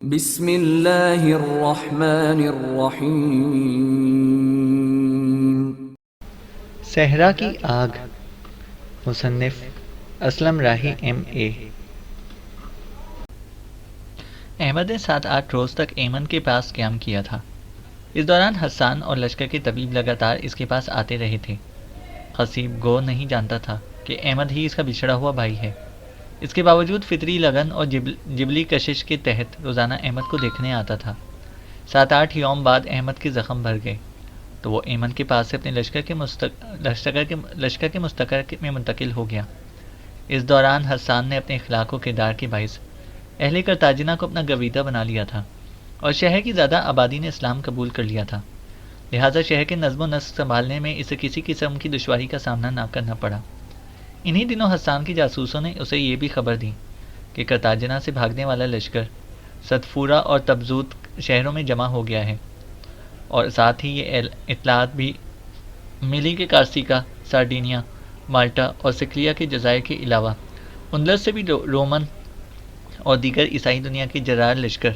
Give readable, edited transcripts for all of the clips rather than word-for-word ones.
بسم اللہ الرحمن الرحیم۔ صحرا کی آگ، مصنف اسلم راہی MA۔ احمد نے 7-8 روز تک ایمن کے پاس قیام کیا تھا۔ اس دوران حسان اور لشکر کے طبیب لگاتار اس کے پاس آتے رہے تھے۔ خصیب گو نہیں جانتا تھا کہ احمد ہی اس کا بچھڑا ہوا بھائی ہے۔ اس کے باوجود فطری لگن اور جبلی کشش کے تحت روزانہ احمد کو دیکھنے آتا تھا۔ 7-8 یوم بعد احمد کے زخم بھر گئے تو وہ ایمن کے پاس سے اپنے لشکر کے مستقر میں منتقل ہو گیا۔ اس دوران حسان نے اپنے اخلاق و کردار کے باعث اہل کرتاجنہ کو اپنا گویدہ بنا لیا تھا اور شہر کی زیادہ آبادی نے اسلام قبول کر لیا تھا، لہٰذا شہر کے نظم و نسق سنبھالنے میں اسے کسی قسم کی دشواری کا سامنا نہ کرنا پڑا۔ انہی دنوں حسان کے جاسوسوں نے اسے یہ بھی خبر دی کہ کرتاجنہ سے بھاگنے والا لشکر ستفورہ اور تبزوت شہروں میں جمع ہو گیا ہے، اور ساتھ ہی یہ اطلاعات بھی ملی کہ کارسیکا، سارڈینیا، مالٹا اور سکلیا کے جزائر کے علاوہ اندلس سے بھی رومن اور دیگر عیسائی دنیا کے جرار لشکر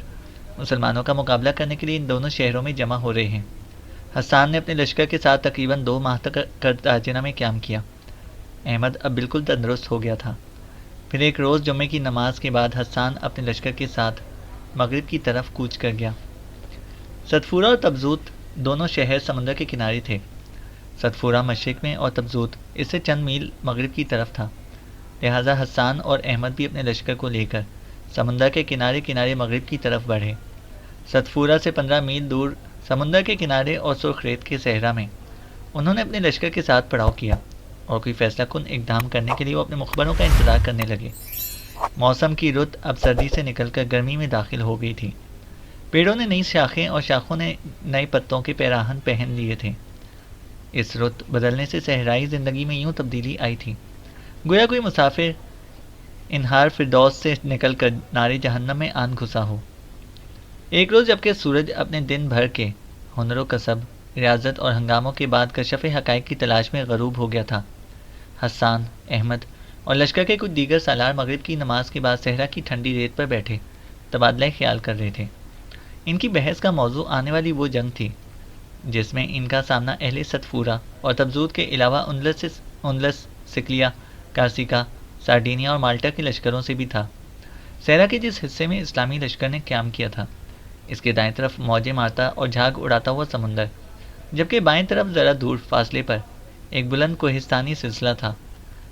مسلمانوں کا مقابلہ کرنے کے لیے ان دونوں شہروں میں جمع ہو رہے ہیں۔ حسان نے اپنے لشکر کے ساتھ تقریباً 2 ماہ تک کرتاجنہ میں قیام کیا۔ احمد اب بالکل تندرست ہو گیا تھا۔ پھر ایک روز جمعے کی نماز کے بعد حسان اپنے لشکر کے ساتھ مغرب کی طرف کوچ کر گیا۔ ستفورہ اور تبزوت دونوں شہر سمندر کے کنارے تھے۔ ستفورہ مشرق میں اور تبزوت اس سے چند میل مغرب کی طرف تھا، لہٰذا حسان اور احمد بھی اپنے لشکر کو لے کر سمندر کے کنارے کنارے مغرب کی طرف بڑھے۔ ستفورہ سے 15 میل دور سمندر کے کنارے اور سرخ ریت کے صحرا میں انہوں نے اپنے لشکر کے ساتھ پڑاؤ کیا اور کوئی فیصلہ کن اقدام کرنے کے لیے وہ اپنے مخبروں کا انتظار کرنے لگے۔ موسم کی رت اب سردی سے نکل کر گرمی میں داخل ہو گئی تھی۔ پیڑوں نے نئی شاخیں اور شاخوں نے نئے پتوں کے پیراہن پہن لیے تھے۔ اس رت بدلنے سے صحرائی زندگی میں یوں تبدیلی آئی تھی گویا کوئی مسافر انہار فردوس سے نکل کر نارے جہنم میں آن گھسا ہو۔ ایک روز جبکہ سورج اپنے دن بھر کے ہنر و کسب، ریاضت اور ہنگاموں کے بعد کشف حقائق کی تلاش میں غروب ہو گیا تھا، حسان، احمد اور لشکر کے کچھ دیگر سالار مغرب کی نماز کے بعد صحرا کی ٹھنڈی ریت پر بیٹھے تبادلہ خیال کر رہے تھے۔ ان کی بحث کا موضوع آنے والی وہ جنگ تھی جس میں ان کا سامنا اہل ستفورہ اور تبزوت کے علاوہ اندلس، سکلیا، کارسیکا، سارڈینیا اور مالٹا کے لشکروں سے بھی تھا۔ صحرا کے جس حصے میں اسلامی لشکر نے قیام کیا تھا، اس کے دائیں طرف موجیں مارتا اور جھاگ اڑاتا ہوا سمندر، جبکہ بائیں طرف ذرا دور فاصلے پر ایک بلند کوہستانی سلسلہ تھا۔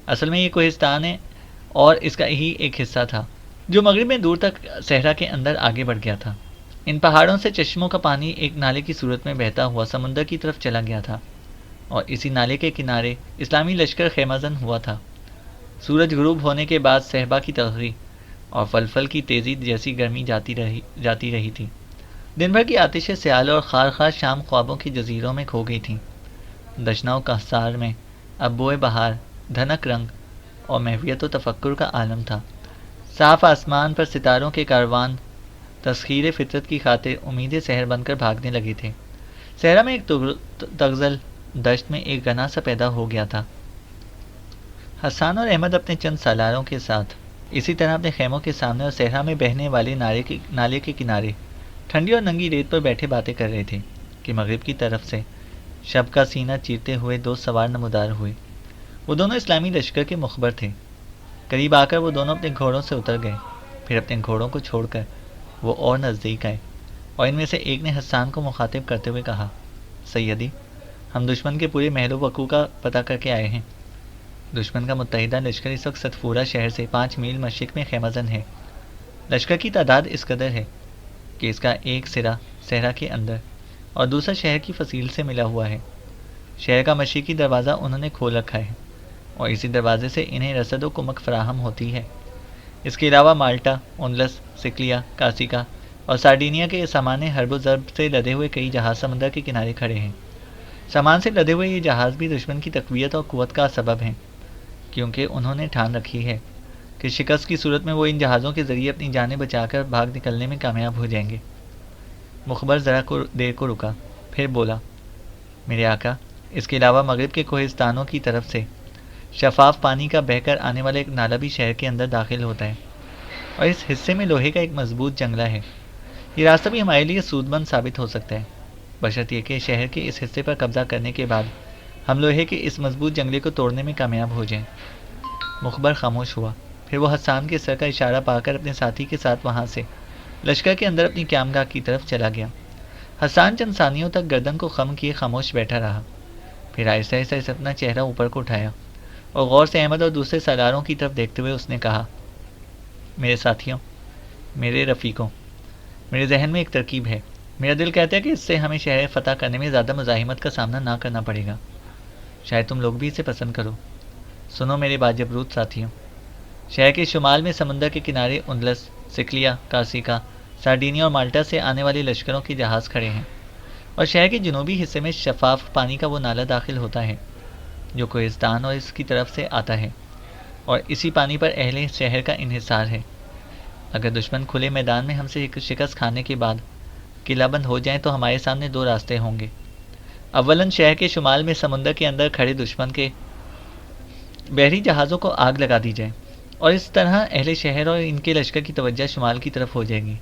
اصل میں یہ کوہستان ہے اور اس کا ہی ایک حصہ تھا جو مغرب میں دور تک صحرا کے اندر آگے بڑھ گیا تھا۔ ان پہاڑوں سے چشموں کا پانی ایک نالے کی صورت میں بہتا ہوا سمندر کی طرف چلا گیا تھا، اور اسی نالے کے کنارے اسلامی لشکر خیمہ زن ہوا تھا۔ سورج غروب ہونے کے بعد صحبا کی تلخی اور فلفل کی تیزی جیسی گرمی جاتی رہی تھی۔ دن بھر کی آتش سیال اور خار خار شام خوابوں کے جزیروں میں کھو گئی تھیں۔ دشنا و کہسار میں اب بوئے بہار، دھنک رنگ اور محویت و تفکر کا عالم تھا۔ صاف آسمان پر ستاروں کے کاروان تسخیر فطرت کی خاطر امید سحر بن کر بھاگنے لگے تھے۔ صحرا میں ایک تغزل، دشت میں ایک گنا سا پیدا ہو گیا تھا۔ حسان اور احمد اپنے چند سالاروں کے ساتھ اسی طرح اپنے خیموں کے سامنے اور صحرا میں بہنے والے نالے کے کنارے ٹھنڈی اور ننگی ریت پر بیٹھے باتیں کر رہے تھے کہ مغرب کی طرف سے شب کا سینہ چیرتے ہوئے 2 سوار نمودار ہوئے۔ وہ دونوں اسلامی لشکر کے مخبر تھے۔ قریب آ کر وہ دونوں اپنے گھوڑوں سے اتر گئے، پھر اپنے گھوڑوں کو چھوڑ کر وہ اور نزدیک آئے، اور ان میں سے ایک نے حسان کو مخاطب کرتے ہوئے کہا، سیدی، ہم دشمن کے پورے محل و وقوع کا پتہ کر کے آئے ہیں۔ دشمن کا متحدہ لشکر اس وقت ستفورہ شہر سے 5 میل مشرق میں خیمہ زن ہے۔ لشکر کی تعداد اس قدر ہے کہ اس کا ایک سرا صحرا کے اندر اور دوسرا شہر کی فصیل سے ملا ہوا ہے۔ شہر کا مشرقی دروازہ انہوں نے کھول رکھا ہے اور اسی دروازے سے انہیں رسد و کمک فراہم ہوتی ہے۔ اس کے علاوہ مالٹا، اندلس، سکلیا، کارسیکا اور سارڈینیا کے سامان حرب و ضرب سے لدے ہوئے کئی جہاز سمندر کے کنارے کھڑے ہیں۔ سامان سے لدے ہوئے یہ جہاز بھی دشمن کی تقویت اور قوت کا سبب ہیں، کیونکہ انہوں نے ٹھان رکھی ہے کہ شکست کی صورت میں وہ ان جہازوں کے ذریعے اپنی جانیں بچا کر بھاگ نکلنے میں کامیاب ہو جائیں گے۔ مخبر ذرا دیر کو رکا، پھر بولا، میرے آقا، اس کے علاوہ مغرب کے کوہستانوں کی طرف سے شفاف پانی کا بہہ کر آنے والا ایک نالا بھی شہر کے اندر داخل ہوتا ہے، اور اس حصے میں لوہے کا ایک مضبوط جنگلہ ہے یہ راستہ بھی ہمارے لیے سود مند ثابت ہو سکتا ہے، بشرط یہ کہ شہر کے اس حصے پر قبضہ کرنے کے بعد ہم لوہے کے اس مضبوط جنگلے کو توڑنے میں کامیاب ہو جائیں۔ مخبر خاموش ہوا، پھر وہ حسان کے سر کا اشارہ پا کر اپنے ساتھی کے ساتھ وہاں سے لشکر کے اندر اپنی قیامگاہ کی طرف چلا گیا۔ حسان چند ثانیوں تک گردن کو خم کیے خاموش بیٹھا رہا، پھر آہستہ آہستہ اپنا چہرہ اوپر کو اٹھایا اور غور سے احمد اور دوسرے سالاروں کی طرف دیکھتے ہوئے اس نے کہا، میرے ساتھیوں، میرے رفیقوں، میرے ذہن میں ایک ترکیب ہے۔ میرا دل کہتا ہے کہ اس سے ہمیں شہر فتح کرنے میں زیادہ مزاحمت کا سامنا نہ کرنا پڑے گا۔ شاید تم لوگ بھی اسے پسند کرو۔ سنو میرے باجبروت ساتھیوں، شہر کے شمال میں سمندر کے کنارے اندلس، سکلیا، کارسیکا، سارڈینیا اور مالٹا سے آنے والے لشکروں کے جہاز کھڑے ہیں، اور شہر کے جنوبی حصے میں شفاف پانی کا وہ نالہ داخل ہوتا ہے جو کوہستان اور اس کی طرف سے آتا ہے، اور اسی پانی پر اہل شہر کا انحصار ہے۔ اگر دشمن کھلے میدان میں ہم سے شکست کھانے کے بعد قلعہ بند ہو جائیں تو ہمارے سامنے دو راستے ہوں گے۔ اولاً شہر کے شمال میں سمندر کے اندر کھڑے دشمن کے بحری جہازوں کو آگ لگا دی جائے، اور اس طرح اہل شہر اور ان کے لشکر کی توجہ شمال کی طرف ہو جائے گی۔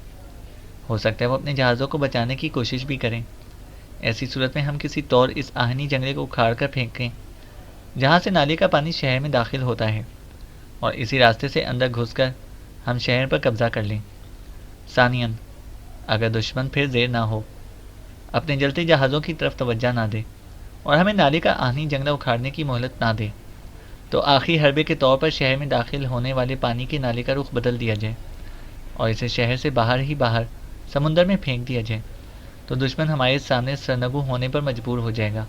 ہو سکتا ہے وہ اپنے جہازوں کو بچانے کی کوشش بھی کریں۔ ایسی صورت میں ہم کسی طور اس آہنی جنگلے کو اکھاڑ کر پھینکیں جہاں سے نالے کا پانی شہر میں داخل ہوتا ہے، اور اسی راستے سے اندر گھس کر ہم شہر پر قبضہ کر لیں۔ ثانیاً، اگر دشمن پھر دیر نہ ہو، اپنے جلتے جہازوں کی طرف توجہ نہ دے اور ہمیں نالے کا آہنی جنگلہ اکھاڑنے کی مہلت نہ دے، تو آخری حربے کے طور پر شہر میں داخل ہونے والے پانی کے نالے کا رخ بدل دیا جائے اور اسے شہر سے باہر ہی باہر سمندر میں پھینک دیا جائے، تو دشمن ہمارے سامنے سرنگو ہونے پر مجبور ہو جائے گا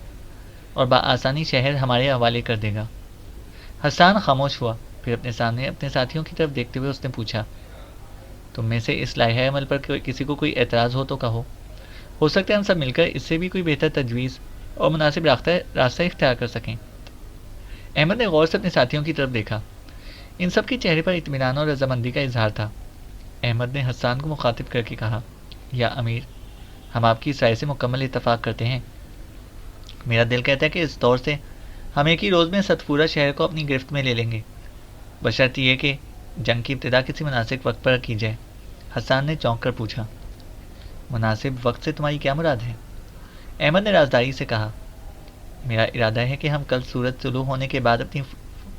اور بآسانی شہر ہمارے حوالے کر دے گا۔ حسان خاموش ہوا، پھر اپنے سامنے اپنے ساتھیوں کی طرف دیکھتے ہوئے اس نے پوچھا، تم میں سے اس لائحہ عمل پر کسی کو کوئی اعتراض ہو تو کہو۔ ہو سکتا ہے ہم سب مل کر اس سے بھی کوئی بہتر تجویز اور مناسب راستہ اختیار کر سکیں۔ احمد نے غور سے اپنے ساتھیوں کی طرف دیکھا۔ ان سب کے چہرے پر اطمینان اور رضامندی کا اظہار تھا۔ احمد نے حسان کو مخاطب کر کے کہا، یا امیر، ہم آپ کی اس رائے سے مکمل اتفاق کرتے ہیں۔ میرا دل کہتا ہے کہ اس طور سے ہم ایک ہی روز میں ستپورہ شہر کو اپنی گرفت میں لے لیں گے، بشرط یہ کہ جنگ کی ابتدا کسی مناسب وقت پر کی جائے۔ حسان نے چونک کر پوچھا، مناسب وقت سے تمہاری کیا مراد ہے؟ احمد نے رازداری سے کہا، میرا ارادہ ہے کہ ہم کل سورج طلوع ہونے کے بعد اپنی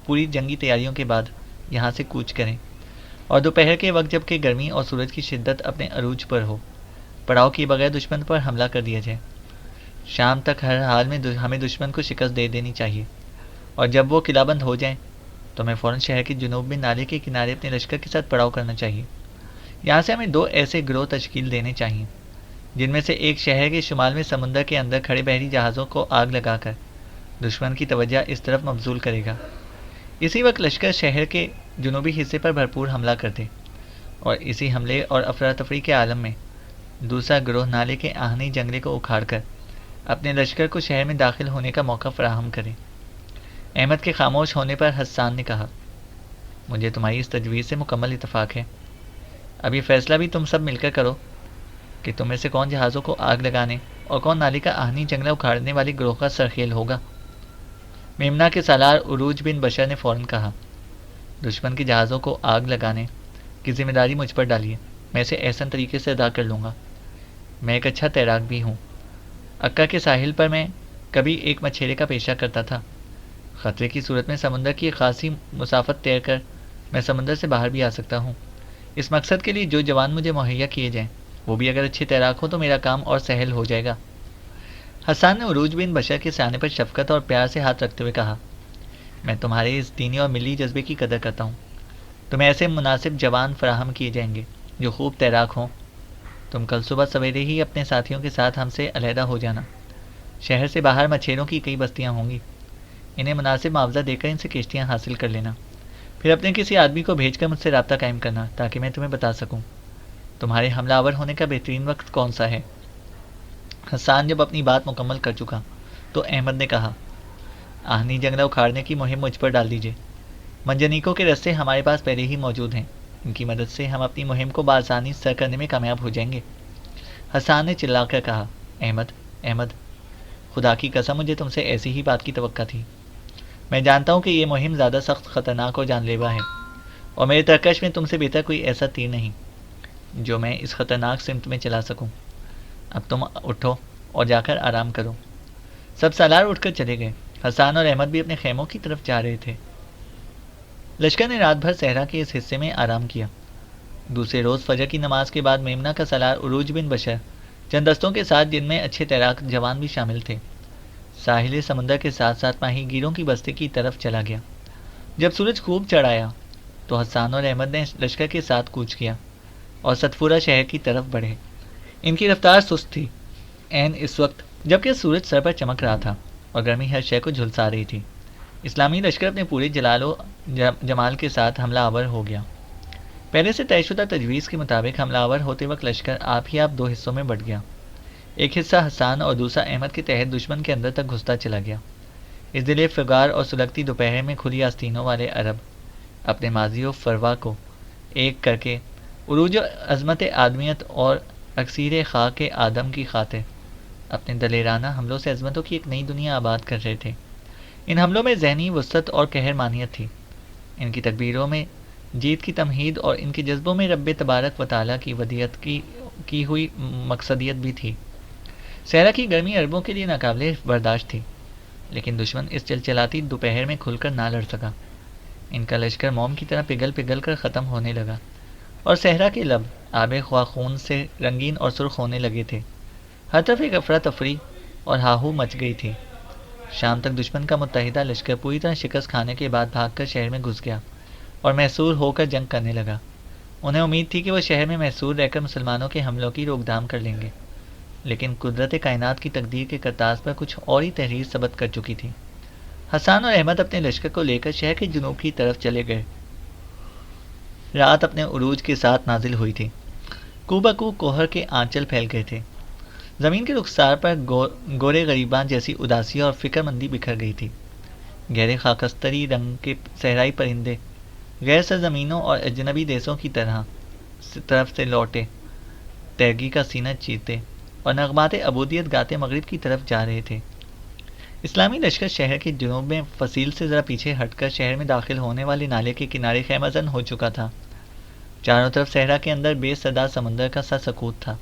پوری جنگی تیاریوں کے بعد یہاں سے کوچ کریں، اور دوپہر کے وقت جب کہ گرمی اور سورج کی شدت اپنے عروج پر ہو، پڑاؤ کیے بغیر دشمن پر حملہ کر دیا جائے۔ شام تک ہر حال میں ہمیں دشمن کو شکست دے دینی چاہیے، اور جب وہ قلعہ بند ہو جائیں تو ہمیں فوراً شہر کے جنوب میں نالے کے کنارے اپنے لشکر کے ساتھ پڑاؤ کرنا چاہیے۔ یہاں سے ہمیں دو ایسے گروہ تشکیل دینے چاہیے جن میں سے ایک شہر کے شمال میں سمندر کے اندر کھڑے بحری جہازوں کو آگ لگا کر دشمن کی توجہ اس طرف مبذول کرے گا۔ اسی وقت لشکر شہر کے جنوبی حصے پر بھرپور حملہ کر دے، اور اسی حملے اور افراتفری کے عالم میں دوسرا گروہ نالے کے آہنی جنگلے کو اکھاڑ کر اپنے لشکر کو شہر میں داخل ہونے کا موقع فراہم کرے۔ احمد کے خاموش ہونے پر حسان نے کہا، مجھے تمہاری اس تجویز سے مکمل اتفاق ہے۔ اب یہ فیصلہ بھی تم سب مل کر کرو کہ تم میں سے کون جہازوں کو آگ لگانے اور کون نالے کا آہنی جنگلہ اکھاڑنے والے گروہ کا سرخیل ہوگا۔ میمنہ کے سالار عروج بن بشر نے فوراً کہا، دشمن کے جہازوں کو آگ لگانے کی ذمہ داری مجھ پر ڈالیے، میں اسے احسن طریقے سے ادا کر لوں گا۔ میں ایک اچھا تیراک بھی ہوں۔ عکا کے ساحل پر میں کبھی ایک مچھیرے کا پیشہ کرتا تھا۔ خطرے کی صورت میں سمندر کی ایک خاصی مسافت طے کر میں سمندر سے باہر بھی آ سکتا ہوں۔ اس مقصد کے لیے جو جوان مجھے مہیا کیے جائیں، وہ بھی اگر اچھے تیراک ہو تو میرا کام اور سہل ہو جائے گا۔ حسان نے عروج بن بشر کے سیانے پر شفقت اور پیار سے ہاتھ رکھتے ہوئے کہا، میں تمہارے اس دینی اور ملی جذبے کی قدر کرتا ہوں۔ تمہیں ایسے مناسب جوان فراہم کیے جائیں گے جو خوب تیراک ہوں۔ تم کل صبح سویرے ہی اپنے ساتھیوں کے ساتھ ہم سے علیحدہ ہو جانا۔ شہر سے باہر مچھیروں کی کئی بستیاں ہوں گی، انہیں مناسب معاوضہ دے کر ان سے کشتیاں حاصل کر لینا، پھر اپنے کسی آدمی کو بھیج کر مجھ سے رابطہ قائم کرنا تاکہ میں تمہیں بتا سکوں تمہارے حملہ آور ہونے کا بہترین وقت کون سا ہے۔ حسان جب اپنی بات مکمل کر چکا تو احمد نے کہا، آہنی جنگلہ اکھاڑنے کی مہم مجھ پر ڈال دیجیے۔ منجنیکوں کے رستے ہمارے پاس پہلے ہی موجود ہیں، ان کی مدد سے ہم اپنی مہم کو بآسانی سر کرنے میں کامیاب ہو جائیں گے۔ حسان نے چلا کر کہا، احمد، خدا کی قسم مجھے تم سے ایسی ہی بات کی توقع تھی۔ میں جانتا ہوں کہ یہ مہم زیادہ سخت، خطرناک اور جان لیوا ہے، اور میرے ترکش میں تم سے بہتر کوئی ایسا تیر نہیں۔ جو میں اس خطرناک سمت میں چلا سکوں۔ اب تم اٹھو اور جا کر آرام کرو۔ سب سالار اٹھ کر چلے گئے۔ حسان اور احمد بھی اپنے خیموں کی طرف جا رہے تھے۔ لشکر نے رات بھر صحرا کے اس حصے میں آرام کیا۔ دوسرے روز فجر کی نماز کے بعد میمنہ کا سالار عروج بن بشر چند دستوں کے ساتھ، جن میں اچھے تیراک جوان بھی شامل تھے، ساحل سمندر کے ساتھ ساتھ ماہی گیروں کی بستی کی طرف چلا گیا۔ جب سورج خوب چڑھ آیا تو حسان اور احمد نے لشکر کے ساتھ کوچ کیا اور ستپورہ شہر کی طرف بڑھے۔ ان کی رفتار سست تھی، عین اس وقت جبکہ سورج سر پر چمک رہا تھا اور گرمی ہر شے کو جھلسا رہی تھی۔ اسلامی لشکر اپنے پورے جلال و جمال کے ساتھ حملہ آور ہو گیا۔ پہلے سے طے شدہ تجویز کے مطابق حملہ آور ہوتے وقت لشکر آپ ہی آپ دو حصوں میں بٹ گیا۔ ایک حصہ حسان اور دوسرا احمد کے تحت دشمن کے اندر تک گھستا چلا گیا۔ اس دل فگار اور سلگتی دوپہر میں کھلی آستینوں والے عرب اپنے ماضی و فروا کو ایک کر کے عروج و عظمت آدمیت اور اکسیر خاک آدم کی خاطر اپنے دلیرانہ حملوں سے عظمتوں کی ایک نئی دنیا آباد کر رہے تھے۔ ان حملوں میں ذہنی وسعت اور قہرمانیت تھی، ان کی تکبیروں میں جیت کی تمہید اور ان کے جذبوں میں رب تبارک و تعالیٰ کی ودیعت کی ہوئی مقصدیت بھی تھی۔ صحرا کی گرمی عربوں کے لیے ناقابل برداشت تھی، لیکن دشمن اس چلچلاتی دوپہر میں کھل کر نہ لڑ سکا۔ ان کا لشکر موم کی طرح پگھل پگھل کر ختم ہونے لگا اور صحرا کے لب آب خواہ خون سے رنگین اور سرخ ہونے لگے تھے۔ ہر طرف ایک افراتفری اور ہاہو مچ گئی تھی۔ شام تک دشمن کا متحدہ لشکر پوری طرح شکست کھانے کے بعد بھاگ کر شہر میں گھس گیا اور محصور ہو کر جنگ کرنے لگا۔ انہیں امید تھی کہ وہ شہر میں محصور رہ کر مسلمانوں کے حملوں کی روک تھام کر لیں گے، لیکن قدرت کائنات کی تقدیر کے کرتاز پر کچھ اور ہی تحریر ثبت کر چکی تھی۔ حسان اور احمد اپنے لشکر کو لے کر شہر کے جنوب کی طرف چلے گئے۔ رات اپنے عروج کے ساتھ نازل ہوئی تھی۔ کو بکو کوہر کے آنچل پھیل گئے تھے۔ زمین کے رخسار پر گورے غریباں جیسی اداسی اور فکر مندی بکھر گئی تھی۔ گہرے خاکستری رنگ کے صحرائی پرندے غیر سرزمینوں اور اجنبی دیسوں کی طرف سے لوٹے تیرگی کا سینہ چیرتے اور نغمات عبودیت گاتے مغرب کی طرف جا رہے تھے۔ اسلامی لشکر شہر کے جنوب میں فصیل سے ذرا پیچھے ہٹ کر شہر میں داخل ہونے والے نالے کے کنارے خیمہ زن ہو چکا تھا۔ چاروں طرف صحرا کے اندر بے صدا سمندر کا سا سکوت تھا۔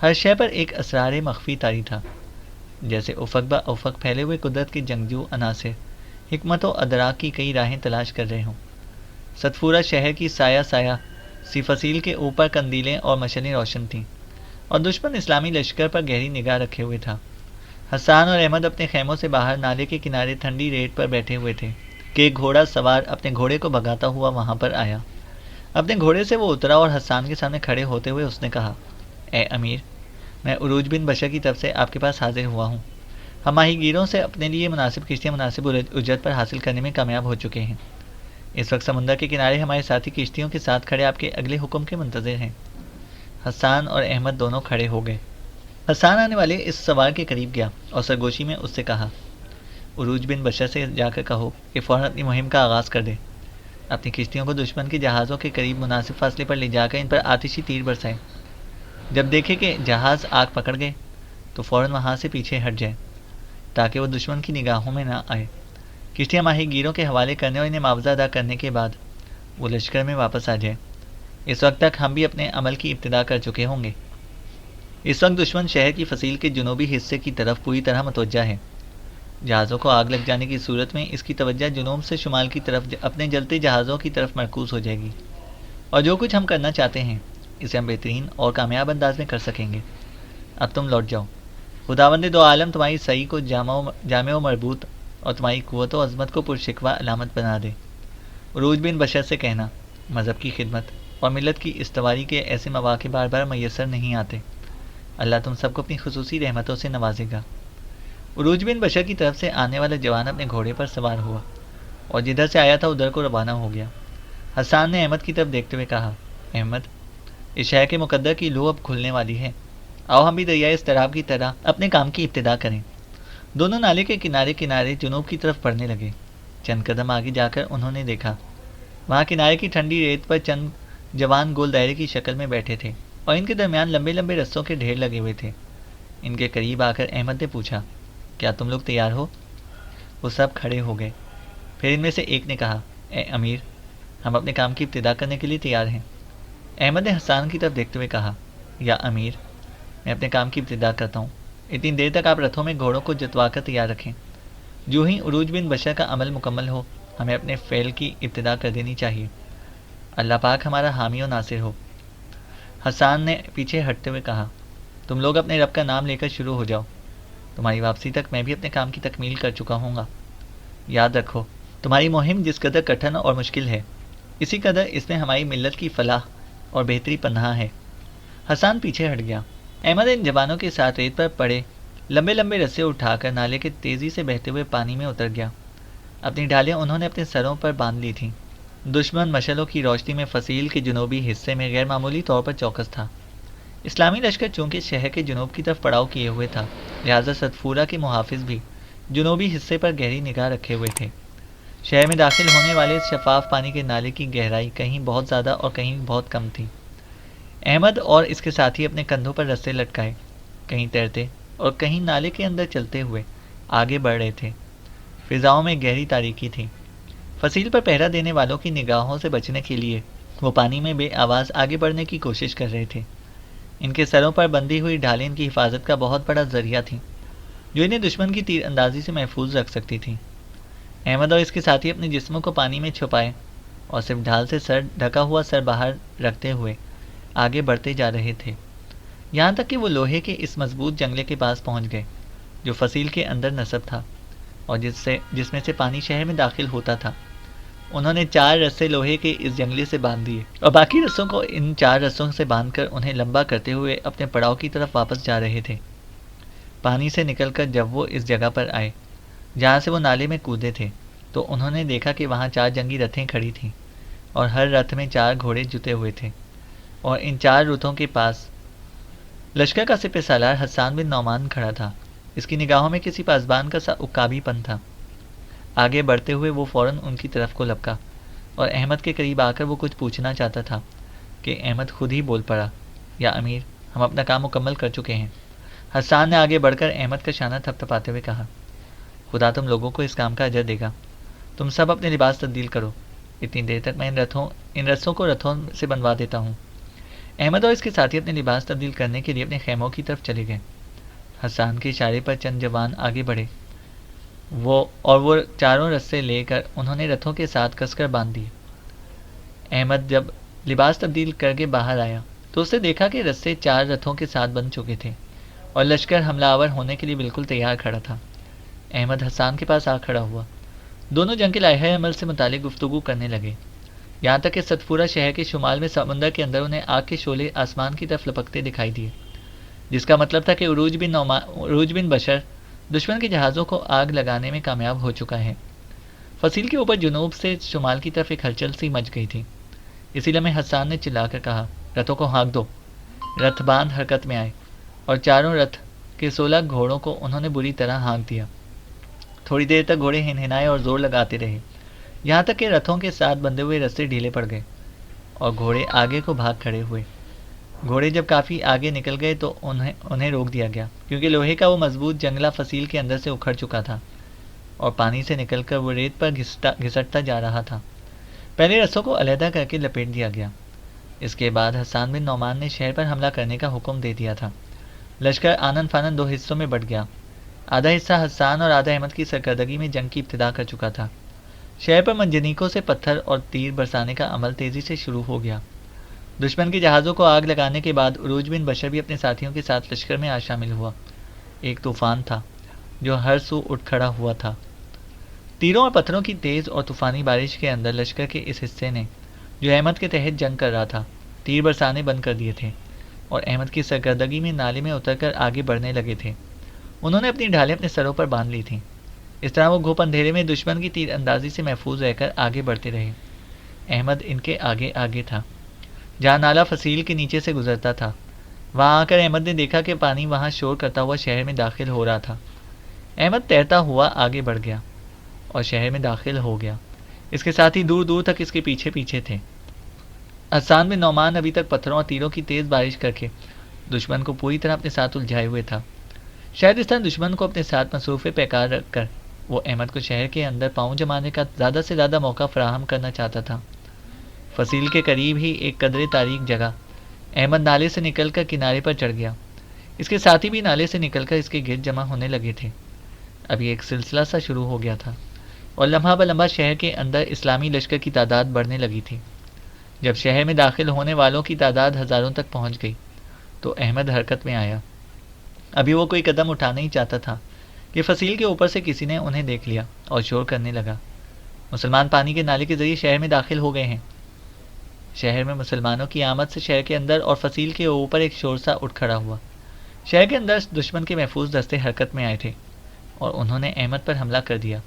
ہر شے پر ایک اسرار مخفی طاری تھا، جیسے افق با افق پھیلے ہوئے قدرت کے جنگجو عناصر حکمت و ادراک کی کئی راہیں تلاش کر رہے ہوں۔ ستپورہ شہر کی سایہ سی فصیل کے اوپر قندیلیں اور مشلیں روشن تھیں اور دشمن اسلامی لشکر پر گہری نگاہ رکھے ہوئے تھا۔ حسان اور احمد اپنے خیموں سے باہر نالے کے کنارے ٹھنڈی ریت پر بیٹھے ہوئے تھے کہ ایک گھوڑا سوار اپنے گھوڑے کو بھگاتا ہوا وہاں پر آیا۔ اپنے گھوڑے سے وہ اترا اور حسان کے سامنے کھڑے ہوتے ہوئے اس نے کہا، اے امیر، میں عروج بن بشر کی طرف سے آپ کے پاس حاضر ہوا ہوں۔ ہم ماہی گیروں سے اپنے لیے مناسب کشتیاں مناسب اجرت پر حاصل کرنے میں کامیاب ہو چکے ہیں۔ اس وقت سمندر کے کنارے ہمارے ساتھی کشتیوں کے ساتھ کھڑے آپ کے اگلے حکم کے منتظر ہیں۔ حسان اور احمد دونوں کھڑے ہو گئے۔ حسان آنے والے اس سوار کے قریب گیا اور سرگوشی میں اس سے کہا، عروج بن بشر سے جا کر کہو کہ فوراً اپنی مہم کا آغاز کر دے۔ اپنی کشتیوں کو دشمن کے جہازوں کے قریب مناسب فاصلے پر لے جا کر ان پر آتشی تیر برسائے۔ جب دیکھے کہ جہاز آگ پکڑ گئے تو فوراً وہاں سے پیچھے ہٹ جائے تاکہ وہ دشمن کی نگاہوں میں نہ آئے۔ کشتیاں ماہی گیروں کے حوالے کرنے اور انہیں معاوضہ ادا کرنے کے بعد وہ لشکر میں واپس آ جائے۔ اس وقت تک ہم بھی اپنے عمل کی ابتدا کر چکے ہوں گے۔ اس وقت دشمن شہر کی فصیل کے جنوبی حصے کی طرف پوری طرح متوجہ ہے۔ جہازوں کو آگ لگ جانے کی صورت میں اس کی توجہ جنوب سے شمال کی طرف اپنے جلتے جہازوں کی طرف مرکوز ہو جائے گی، اور جو کچھ ہم کرنا چاہتے ہیں اسے ہم بہترین اور کامیاب انداز میں کر سکیں گے۔ اب تم لوٹ جاؤ۔ خداوند دو عالم تمہاری صحیح کو جامع و مربوط اور تمہاری قوت و عظمت کو پرشکوہ علامت بنا دے۔ عروج بن بشر سے کہنا، مذہب کی خدمت اور ملت کی استواری کے ایسے مواقع بار بار میسر نہیں آتے۔ اللہ تم سب کو اپنی خصوصی رحمتوں سے نوازے گا۔ عروج بن بشر کی طرف سے آنے والا جوان اپنے گھوڑے پر سوار ہوا اور جدھر سے آیا تھا ادھر کو روانہ ہو گیا۔ حسان نے احمد کی طرف دیکھتے ہوئے کہا، احمد، اس شہر کے مقدر کی لو اب کھلنے والی ہے، آؤ ہم بھی دریائے استراب کی طرح اپنے کام کی ابتدا کریں۔ دونوں نالے کے کنارے کنارے جنوب کی طرف بڑھنے لگے۔ چند قدم آگے جا کر انہوں نے دیکھا، وہاں کنارے کی ٹھنڈی ریت پر چند جوان گول دائرے کی شکل میں بیٹھے تھے اور ان کے درمیان لمبے لمبے رسوں کے ڈھیر لگے ہوئے تھے۔ ان کے قریب آ کر احمد نے پوچھا، کیا تم لوگ تیار ہو؟ وہ سب کھڑے ہو گئے۔ پھر ان میں سے ایک نے کہا، اے امیر، ہم اپنے کام کی ابتدا کرنے کے لیے تیار ہیں۔ احمد نے حسان کی طرف دیکھتے ہوئے کہا، یا امیر، میں اپنے کام کی ابتدا کرتا ہوں، اتنی دیر تک آپ رتھوں میں گھوڑوں کو جتوا کر تیار رکھیں، جو ہی عروج بن بشر کا عمل مکمل ہو ہمیں اپنے فعل کی ابتدا کر دینی چاہیے۔ اللہ پاک ہمارا حامی و ناصر ہو۔ حسان نے پیچھے ہٹتے ہوئے کہا، تم لوگ اپنے رب کا نام لے کر شروع ہو جاؤ، تمہاری واپسی تک میں بھی اپنے کام کی تکمیل کر چکا ہوں گا۔ یاد رکھو، تمہاری مہم جس قدر کٹھن اور مشکل ہے، اسی قدر اس میں ہماری ملت کی فلاح اور بہتری پنہاں ہے۔ حسان پیچھے ہٹ گیا۔ احمد ان جوانوں کے ساتھ ریت پر پڑے لمبے لمبے رسے اٹھا کر نالے کے تیزی سے بہتے ہوئے پانی میں اتر گیا۔ اپنی ڈالیں انہوں نے اپنے سروں پر باندھ لی تھیں۔ دشمن مشعلوں کی روشنی میں فصیل کے جنوبی حصے میں غیر معمولی طور پر چوکس تھا۔ اسلامی لشکر چونکہ شہر کے جنوب کی طرف پڑاؤ کیے ہوئے تھا، لہٰذا ستفورہ کے محافظ بھی جنوبی حصے پر گہری نگاہ رکھے ہوئے تھے۔ شہر میں داخل ہونے والے اس شفاف پانی کے نالے کی گہرائی کہیں بہت زیادہ اور کہیں بہت کم تھی۔ احمد اور اس کے ساتھی اپنے کندھوں پر رسے لٹکائے کہیں تیرتے اور کہیں نالے کے اندر چلتے ہوئے آگے بڑھ رہے تھے۔ فضاؤں میں گہری تاریکی تھی۔ فصیل پر پہرا دینے والوں کی نگاہوں سے بچنے کے لیے وہ پانی میں بے آواز آگے بڑھنے کی کوشش کر رہے تھے۔ ان کے سروں پر بندھی ہوئی ڈھالیں ان کی حفاظت کا بہت بڑا ذریعہ تھیں، جو انہیں دشمن کی تیر اندازی سے محفوظ رکھ سکتی تھیں۔ احمد اور اس کے ساتھی اپنے جسموں کو پانی میں چھپائے اور صرف ڈھال سے سر ڈھکا ہوا سر باہر رکھتے ہوئے آگے بڑھتے جا رہے تھے، یہاں تک کہ وہ لوہے کے اس مضبوط جنگلے کے پاس پہنچ گئے جو فصیل کے اندر نصب تھا اور جس میں سے پانی شہر میں داخل ہوتا تھا۔ انہوں نے 4 رسے لوہے کے اس جنگلے سے باندھ دیے اور باقی رسوں کو ان 4 رسوں سے باندھ کر انہیں لمبا کرتے ہوئے اپنے پڑاؤ کی طرف واپس جا رہے تھے۔ پانی سے نکل کر جب وہ اس جگہ پر آئے جہاں سے وہ نالے میں کودے تھے، تو انہوں نے دیکھا کہ وہاں 4 جنگی رتھیں کھڑی تھیں اور ہر رتھ میں 4 گھوڑے جتے ہوئے تھے، اور ان 4 رتھوں کے پاس لشکر کا سپہ سالار حسان بن نعمان کھڑا تھا۔ اس کی نگاہوں میں کسی پاسبان کا سا عکابی پن تھا۔ آگے بڑھتے ہوئے وہ فوراً ان کی طرف کو لپکا اور احمد کے قریب آ کر وہ کچھ پوچھنا چاہتا تھا کہ احمد خود ہی بول پڑا، یا امیر، ہم اپنا کام مکمل کر چکے ہیں۔ حسان نے آگے بڑھ کر احمد کا شانہ تھپ تھپاتے ہوئے کہا، خدا تم لوگوں کو اس کام کا اجر دے گا۔ تم سب اپنے لباس تبدیل کرو، اتنی دیر تک میں ان رسوں کو رتھوں سے بنوا دیتا ہوں۔ احمد اور اس کے ساتھی اپنے لباس تبدیل کرنے کے لیے اپنے خیموں کی طرف چلے گئے۔ حسان کے اشارے پر چند جوان آگے بڑھے، وہ 4 رسے لے کر انہوں نے رتھوں کے ساتھ کس کر باندھ دیے۔ احمد جب لباس تبدیل کر کے باہر آیا تو اسے دیکھا کہ رسے 4 رتھوں کے ساتھ بند چکے تھے اور لشکر حملہ آور ہونے کے لیے بالکل تیار کھڑا تھا۔ احمد حسان کے پاس آ کھڑا ہوا۔ دونوں جنگ کے لائحہ عمل سے متعلق گفتگو کرنے لگے، یہاں تک کہ ستفورہ شہر کے شمال میں سمندر کے اندر انہیں آگ کے شعلے آسمان کی طرف لپکتے دکھائی دیے، جس کا مطلب تھا کہ عروج بن بشر دشمن کے جہازوں کو آگ لگانے میں کامیاب ہو چکا ہے۔ فصیل کے اوپر جنوب سے شمال کی طرف ایک ہلچل سی مچ گئی تھی۔ اسی لمحے حسان نے چلا کر کہا، رتھوں کو ہانک دو۔ رتھ باندھ حرکت میں آئے اور 4 رتھ کے 16 گھوڑوں کو انہوں نے بری طرح ہانک دیا۔ تھوڑی دیر تک گھوڑے ہنہنائے اور زور لگاتے رہے، یہاں تک کہ رتھوں کے ساتھ بندھے ہوئے رسے ڈھیلے پڑ گئے اور گھوڑے آگے کو بھاگ کھڑے ہوئے۔ گھوڑے جب کافی آگے نکل گئے تو انہیں روک دیا گیا، کیونکہ لوہے کا وہ مضبوط جنگلہ فصیل کے اندر سے اکھڑ چکا تھا اور پانی سے نکل کر وہ ریت پر گھسٹتا جا رہا تھا۔ پہلے رسوں کو علیحدہ کر کے لپیٹ دیا گیا۔ اس کے بعد حسان بن نعمان نے شہر پر حملہ کرنے کا حکم دے دیا تھا۔ لشکر آنن فانن 2 حصوں میں بٹ گیا۔ آدھا حصہ حسان اور آدھا احمد کی سرکردگی میں جنگ کی ابتدا کر چکا تھا۔ شہر پر منجنیقوں سے پتھر اور تیر برسانے کا عمل تیزی سے شروع ہو گیا۔ دشمن کے جہازوں کو آگ لگانے کے بعد عروج بن بشر بھی اپنے ساتھیوں کے ساتھ لشکر میں شامل ہوا۔ ایک طوفان تھا جو ہر سو اٹھ کھڑا ہوا تھا۔ تیروں اور پتھروں کی تیز اور طوفانی بارش کے اندر لشکر کے اس حصے نے، جو احمد کے تحت جنگ کر رہا تھا، تیر برسانے بند کر دیے تھے اور احمد کی سرکردگی میں نالے میں اتر کر آگے بڑھنے لگے تھے۔ انہوں نے اپنی ڈھالیں اپنے سروں پر باندھ لی تھیں۔ اس طرح وہ گھوپ اندھیرے میں دشمن کی تیر اندازی سے محفوظ رہ کر آگے بڑھتے رہے۔ احمد ان کے آگے آگے تھا۔ جہاں نالا فصیل کے نیچے سے گزرتا تھا، وہاں آ کر احمد نے دیکھا کہ پانی وہاں شور کرتا ہوا شہر میں داخل ہو رہا تھا۔ احمد تیرتا ہوا آگے بڑھ گیا اور شہر میں داخل ہو گیا۔ اس کے ساتھ ہی دور دور تک اس کے پیچھے پیچھے تھے۔ حسان بن نعمان ابھی تک پتھروں اور تیروں کی تیز بارش کر کے دشمن کو پوری طرح اپنے ساتھ الجھائے ہوئے تھا۔ شاید اس طرح دشمن کو اپنے ساتھ مصروف پیکار رکھ کر وہ احمد کو شہر کے اندر پاؤں جمانے کا زیادہ سے زیادہ موقع فراہم کرنا چاہتا تھا۔ فصیل کے قریب ہی ایک قدرے تاریک جگہ احمد نالے سے نکل کر کنارے پر چڑھ گیا۔ اس کے ساتھی بھی نالے سے نکل کر اس کے گرد جمع ہونے لگے تھے۔ ابھی ایک سلسلہ سا شروع ہو گیا تھا اور لمحہ بلمحہ شہر کے اندر اسلامی لشکر کی تعداد بڑھنے لگی تھی۔ جب شہر میں داخل ہونے والوں کی تعداد ہزاروں تک پہنچ گئی تو احمد حرکت میں آیا۔ ابھی وہ کوئی قدم اٹھانا ہی چاہتا تھا کہ فصیل کے اوپر سے کسی نے انہیں دیکھ لیا اور شور کرنے لگا، مسلمان پانی کے نالے کے ذریعے شہر میں داخل ہو گئے ہیں۔ شہر میں مسلمانوں کی آمد سے شہر کے اندر اور فصیل کے اوپر ایک شور سا اٹھ کھڑا ہوا۔ شہر کے اندر دشمن کے محفوظ دستے حرکت میں آئے تھے اور انہوں نے احمد پر حملہ کر دیا،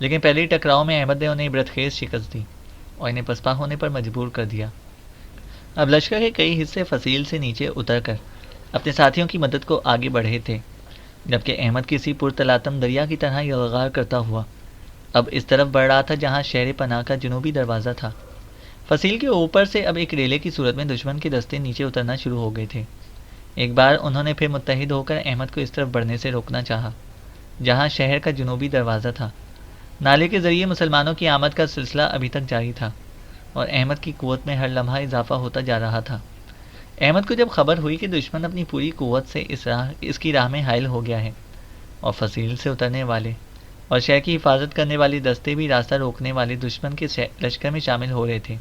لیکن پہلے ٹکراؤ میں احمد نے انہیں عبرت خیز شکست دی اور انہیں پسپا ہونے پر مجبور کر دیا۔ اب لشکر کے کئی حصے فصیل سے نیچے اتر کر اپنے ساتھیوں کی مدد کو آگے بڑھے تھے، جبکہ احمد کسی پرتلاطم دریا کی طرح یلغار کرتا ہوا اب اس طرف بڑھ رہا تھا جہاں شہر پناہ کا جنوبی دروازہ تھا۔ فصیل کے اوپر سے اب ایک ریلے کی صورت میں دشمن کے دستے نیچے اترنا شروع ہو گئے تھے۔ ایک بار انہوں نے پھر متحد ہو کر احمد کو اس طرف بڑھنے سے روکنا چاہا جہاں شہر کا جنوبی دروازہ تھا۔ نالے کے ذریعے مسلمانوں کی آمد کا سلسلہ ابھی تک جاری تھا اور احمد کی قوت میں ہر لمحہ اضافہ ہوتا جا رہا تھا۔ احمد کو جب خبر ہوئی کہ دشمن اپنی پوری قوت سے اس کی راہ میں حائل ہو گیا ہے اور فصیل سے اترنے والے اور شہر کی حفاظت کرنے والے دستے بھی راستہ روکنے والے دشمن کے لشکر میں شامل ہو رہے تھے،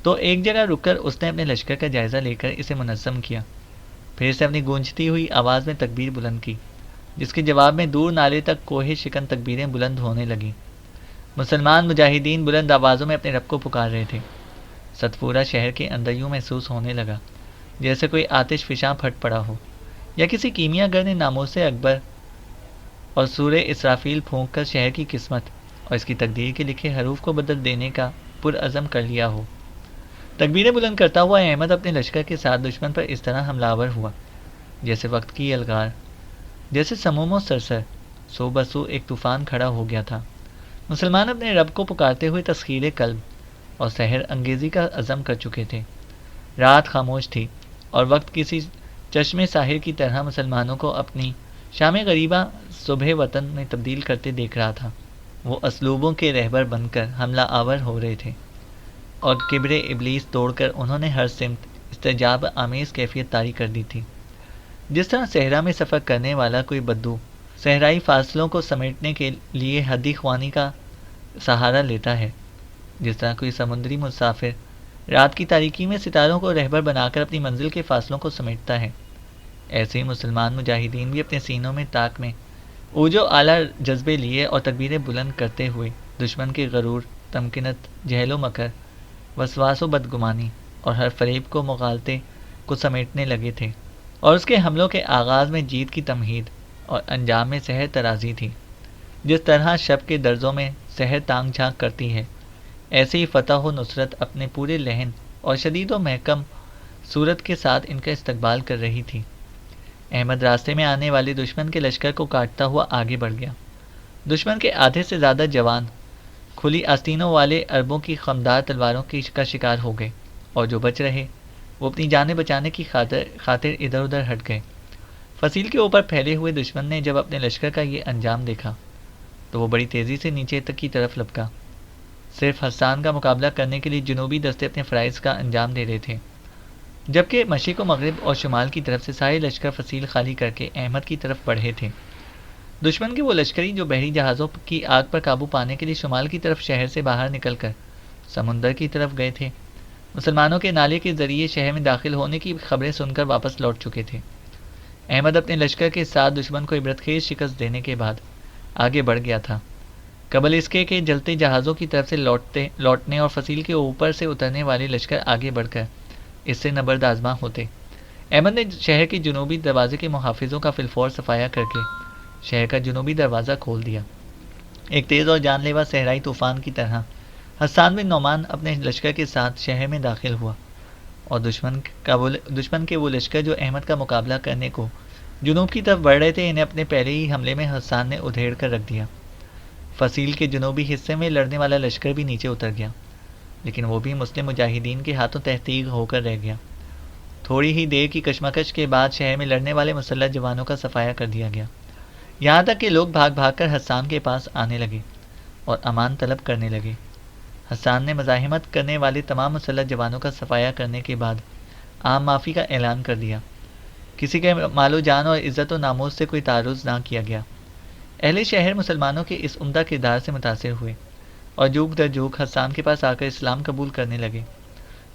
تو ایک جگہ رک کر اس نے اپنے لشکر کا جائزہ لے کر اسے منظم کیا۔ پھر اسے اپنی گونجتی ہوئی آواز میں تکبیر بلند کی، جس کے جواب میں دور نالے تک کوہ شکن تکبیریں بلند ہونے لگیں۔ مسلمان مجاہدین بلند آوازوں میں اپنے رب کو پکار رہے تھے۔ ستپورہ شہر کے اندر یوں محسوس ہونے لگا جیسے کوئی آتش فشاں پھٹ پڑا ہو یا کسی کیمیا گر نے ناموس اکبر اور سورہ اسرافیل پھونک کر شہر کی قسمت اور اس کی تقدیر کے لکھے حروف کو بدل دینے کا پرعزم کر لیا ہو۔ تکبیریں بلند کرتا ہوا احمد اپنے لشکر کے ساتھ دشمن پر اس طرح حملہ آور ہوا جیسے وقت کی یلغار، جیسے سموم و سرسر سو بسو ایک طوفان کھڑا ہو گیا تھا۔ مسلمان اپنے رب کو پکارتے ہوئے تسخیر قلب اور سحر انگیزی کا عزم کر چکے تھے۔ رات خاموش تھی اور وقت کسی چشمے ساحر کی طرح مسلمانوں کو اپنی شام غریبہ صبح وطن میں تبدیل کرتے دیکھ رہا تھا۔ وہ اسلوبوں کے رہبر بن کر حملہ آور ہو رہے تھے اور کبر ابلیس توڑ کر انہوں نے ہر سمت استجاب آمیز کیفیت طاری کر دی تھی۔ جس طرح صحرا میں سفر کرنے والا کوئی بدو صحرائی فاصلوں کو سمیٹنے کے لیے حدی خوانی کا سہارا لیتا ہے، جس طرح کوئی سمندری مسافر رات کی تاریکی میں ستاروں کو رہبر بنا کر اپنی منزل کے فاصلوں کو سمیٹتا ہے، ایسے ہی مسلمان مجاہدین بھی اپنے سینوں میں طاق میں اوج و اعلیٰ جذبے لیے اور تکبیریں بلند کرتے ہوئے دشمن کے غرور، تمکنت، جہل و مکر، وسواس و بدگمانی اور ہر فریب کو مغالطے کو سمیٹنے لگے تھے، اور اس کے حملوں کے آغاز میں جیت کی تمہید اور انجام میں سحر ترازی تھی۔ جس طرح شب کے درزوں میں سحر تانگ جھانک کرتی ہے، ایسے ہی فتح و نصرت اپنے پورے لہن اور شدید و محکم صورت کے ساتھ ان کا استقبال کر رہی تھی۔ احمد راستے میں آنے والے دشمن کے لشکر کو کاٹتا ہوا آگے بڑھ گیا۔ دشمن کے آدھے سے زیادہ جوان کھلی آستینوں والے اربوں کی خمدار تلواروں کا شکار ہو گئے، اور جو بچ رہے وہ اپنی جانیں بچانے کی خاطر ادھر ادھر ہٹ گئے۔ فصیل کے اوپر پھیلے ہوئے دشمن نے جب اپنے لشکر کا یہ انجام دیکھا تو وہ بڑی تیزی سے نیچے تک کی طرف لپکا۔ صرف حسان کا مقابلہ کرنے کے لیے جنوبی دستے اپنے فرائض کا انجام دے رہے تھے، جبکہ مشرق و مغرب اور شمال کی طرف سے سارے لشکر فصیل خالی کر کے احمد کی طرف بڑھے تھے۔ دشمن کے وہ لشکری جو بحری جہازوں کی آگ پر قابو پانے کے لیے شمال کی طرف شہر سے باہر نکل کر سمندر کی طرف گئے تھے، مسلمانوں کے نالے کے ذریعے شہر میں داخل ہونے کی خبریں سن کر واپس لوٹ چکے تھے۔ احمد اپنے لشکر کے ساتھ دشمن کو عبرت خیز شکست دینے کے بعد آگے بڑھ گیا تھا، قبل اس کے جلتے جہازوں کی طرف سے لوٹنے اور فصیل کے اوپر سے اترنے والے لشکر آگے بڑھ کر اس سے نبرد آزما ہوتے۔ احمد نے شہر کے جنوبی دروازے کے محافظوں کا فی الفور صفایا کر کے شہر کا جنوبی دروازہ کھول دیا۔ ایک تیز اور جان لیوا صحرائی طوفان کی طرح حسان بن نعمان اپنے لشکر کے ساتھ شہر میں داخل ہوا، اور دشمن کے وہ لشکر جو احمد کا مقابلہ کرنے کو جنوب کی طرف بڑھ رہے تھے، انہیں اپنے پہلے ہی حملے میں حسان نے ادھیڑ کر رکھ دیا۔ فصیل کے جنوبی حصے میں لڑنے والا لشکر بھی نیچے اتر گیا، لیکن وہ بھی مسلم مجاہدین کے ہاتھوں تحقیق ہو کر رہ گیا۔ تھوڑی ہی دیر کی کشمکش کے بعد شہر میں لڑنے والے مسلح جوانوں کا صفایا کر دیا گیا، یہاں تک کہ لوگ بھاگ بھاگ کر حسان کے پاس آنے لگے اور امان طلب کرنے لگے۔ حسان نے مزاحمت کرنے والے تمام مسلح جوانوں کا صفایا کرنے کے بعد عام معافی کا اعلان کر دیا۔ کسی کے مال و جان اور عزت و ناموس سے کوئی تعرض نہ کیا گیا۔ اہل شہر مسلمانوں کے اس عمدہ کردار سے متاثر ہوئے اور جوک در جوک حسان کے پاس آ کر اسلام قبول کرنے لگے۔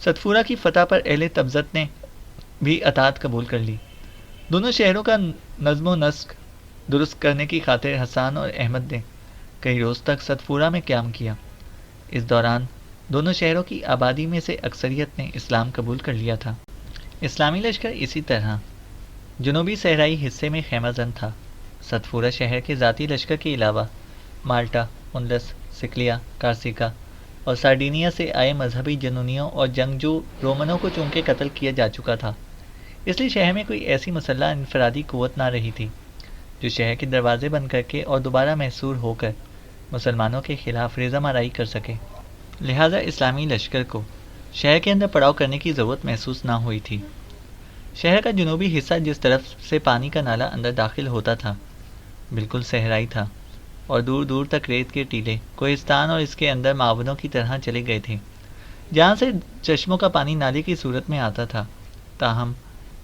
ستفورہ کی فتح پر اہل تبزت نے بھی اطاعت قبول کر لی۔ دونوں شہروں کا نظم و نسق درست کرنے کی خاطر حسان اور احمد نے کئی روز تک ستفورہ میں قیام کیا۔ اس دوران دونوں شہروں کی آبادی میں سے اکثریت نے اسلام قبول کر لیا تھا۔ اسلامی لشکر اسی طرح جنوبی صحرائی حصے میں خیمہ زن تھا۔ ستفورہ شہر کے ذاتی لشکر کے علاوہ مالٹا، اندلس، سکلیا، کارسیکا اور سارڈینیا سے آئے مذہبی جنونیوں اور جنگجو رومنوں کو چونکہ قتل کیا جا چکا تھا، اس لیے شہر میں کوئی ایسی مسلح انفرادی قوت نہ رہی تھی جو شہر کے دروازے بند کر کے اور دوبارہ محصور ہو کر مسلمانوں کے خلاف ریزہ مارائی کر سکے۔ لہذا اسلامی لشکر کو شہر کے اندر پڑاؤ کرنے کی ضرورت محسوس نہ ہوئی تھی۔ شہر کا جنوبی حصہ جس طرف سے پانی کا نالا اندر داخل ہوتا تھا بالکل صحرائی تھا اور دور دور تک ریت کے ٹیلے کوہستان اور اس کے اندر معاونوں کی طرح چلے گئے تھے جہاں سے چشموں کا پانی نالے کی صورت میں آتا تھا۔ تاہم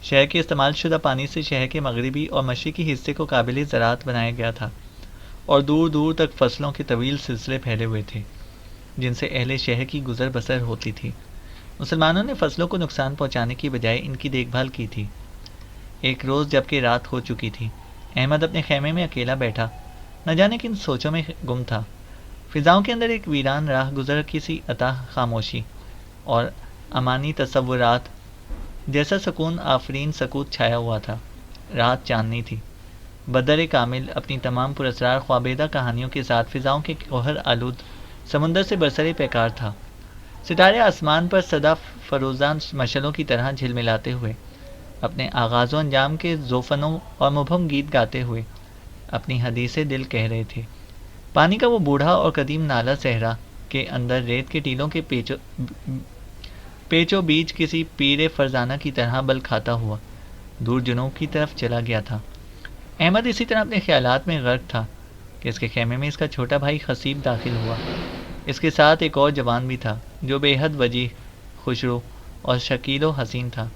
شہر کے استعمال شدہ پانی سے شہر کے مغربی اور مشرقی حصے کو قابل زراعت بنایا گیا تھا اور دور دور تک فصلوں کے طویل سلسلے پھیلے ہوئے تھے جن سے اہل شہر کی گزر بسر ہوتی تھی۔ مسلمانوں نے فصلوں کو نقصان پہنچانے کی بجائے ان کی دیکھ بھال کی تھی۔ ایک روز جب کہ رات ہو چکی تھی، احمد اپنے خیمے میں اکیلا بیٹھا نہ جانے کن سوچوں میں گم تھا۔ فضاؤں کے اندر ایک ویران راہ گزر کی سی عطا خاموشی اور امانی تصورات جیسا سکون آفرین سکوت چھایا ہوا تھا۔ رات چاندنی تھی۔ بدر کامل اپنی تمام پراسرار خوابیدہ کہانیوں کے ساتھ فضاؤں کے گوہر آلود سمندر سے برسر پیکار تھا۔ ستارے آسمان پر صدا فروزان مشعلوں کی طرح جھلملاتے ہوئے اپنے آغاز و انجام کے زوفنوں اور مبہم گیت گاتے ہوئے اپنی حدیث دل کہہ رہے تھے۔ پانی کا وہ بوڑھا اور قدیم نالا صحرا کے اندر ریت کے ٹیلوں کے پیچو بیچ کسی پیر فرزانہ کی طرح بل کھاتا ہوا دور جنوب کی طرف چلا گیا تھا۔ احمد اسی طرح اپنے خیالات میں غرق تھا کہ اس کے خیمے میں اس کا چھوٹا بھائی خصیب داخل ہوا۔ اس کے ساتھ ایک اور جوان بھی تھا جو بے حد وجیح، خوشرو اور شکیل و حسین تھا۔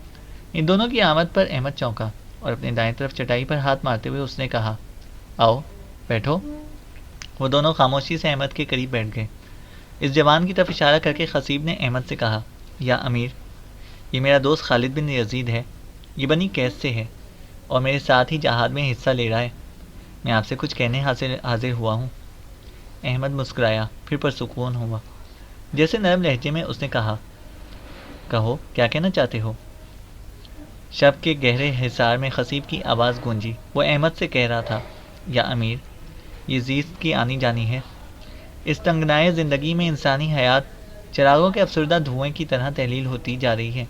ان دونوں کی آمد پر احمد چونکا اور اپنے دائیں طرف چٹائی پر ہاتھ مارتے ہوئے اس نے کہا، آؤ بیٹھو۔ وہ دونوں خاموشی سے احمد کے قریب بیٹھ گئے۔ اس جوان کی طرف اشارہ کر کے خصیب نے احمد سے کہا، یا امیر، یہ میرا دوست خالد بن یزید ہے، یہ بنی قیس سے ہے اور میرے ساتھ ہی جہاد میں حصہ لے رہا ہے۔ میں آپ سے کچھ کہنے حاضر ہوا ہوں۔ احمد مسکرایا، پھر پرسکون ہوا۔ جیسے نرم لہجے میں اس نے کہا، کہو کیا کہنا چاہتے ہو؟ شب کے گہرے حصار میں خصیب کی آواز گونجی۔ وہ احمد سے کہہ رہا تھا، یا امیر، یہ زیست کی آنی جانی ہے۔ اس تنگنائے زندگی میں انسانی حیات چراغوں کے افسردہ دھوئیں کی طرح تحلیل ہوتی جا رہی ہے۔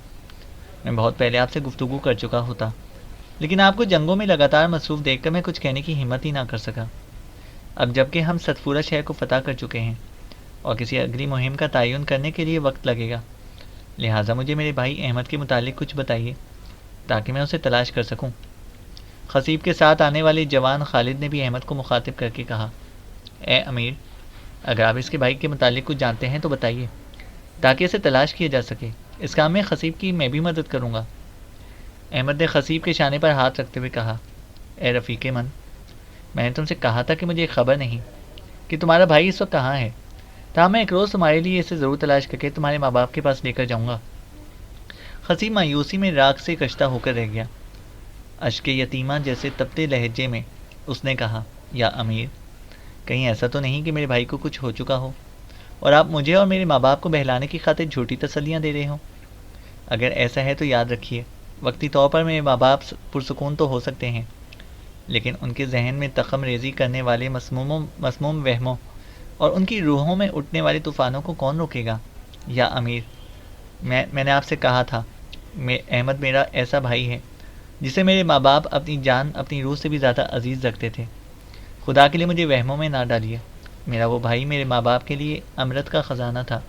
میں بہت پہلے آپ سے گفتگو کر چکا ہوتا، لیکن آپ کو جنگوں میں لگاتار مصروف دیکھ کر میں کچھ کہنے کی ہمت ہی نہ کر سکا۔ اب جب کہ ہم ستفورہ شہر کو فتح کر چکے ہیں اور کسی اگلی مہم کا تعین کرنے کے لیے وقت لگے گا، لہٰذا مجھے میرے بھائی احمد کے متعلق کچھ بتائیے تاکہ میں اسے تلاش کر سکوں۔ خصیب کے ساتھ آنے والے جوان خالد نے بھی احمد کو مخاطب کر کے کہا، اے امیر، اگر آپ اس کے بھائی کے متعلق کچھ جانتے ہیں تو بتائیے تاکہ اسے تلاش کیا جا سکے۔ اس کام میں خصیب کی میں بھی مدد کروں گا۔ احمد نے خصیب کے شانے پر ہاتھ رکھتے ہوئے کہا، اے رفیق من، میں نے تم سے کہا تھا کہ مجھے خبر نہیں کہ تمہارا بھائی اس وقت کہاں ہے، تاہم میں ایک روز تمہارے لیے اسے ضرور تلاش کر کے تمہارے ماں باپ کے پاس لے کر جاؤں گا۔ خصیب مایوسی میں راکھ سے کشتہ ہو کر رہ گیا۔ اشک یتیمہ جیسے تپتے لہجے میں اس نے کہا، یا امیر، کہیں ایسا تو نہیں کہ میرے بھائی کو کچھ ہو چکا ہو اور آپ مجھے اور میرے ماں باپ کو بہلانے کی خاطر جھوٹی تسلیاں دے رہے ہوں؟ اگر ایسا ہے تو یاد رکھیے، وقتی طور پر میرے ماں باپ پرسکون تو ہو سکتے ہیں، لیکن ان کے ذہن میں تخم ریزی کرنے والے مسموم وہموں اور ان کی روحوں میں اٹھنے والے طوفانوں کو کون روکے گا؟ یا امیر، میں نے آپ سے کہا تھا، احمد میرا ایسا بھائی ہے جسے میرے ماں باپ اپنی جان اپنی روح سے بھی زیادہ عزیز رکھتے تھے۔ خدا کے لیے مجھے وہموں میں نہ ڈالیے۔ میرا وہ بھائی میرے ماں باپ کے لیے امرت کا خزانہ تھا۔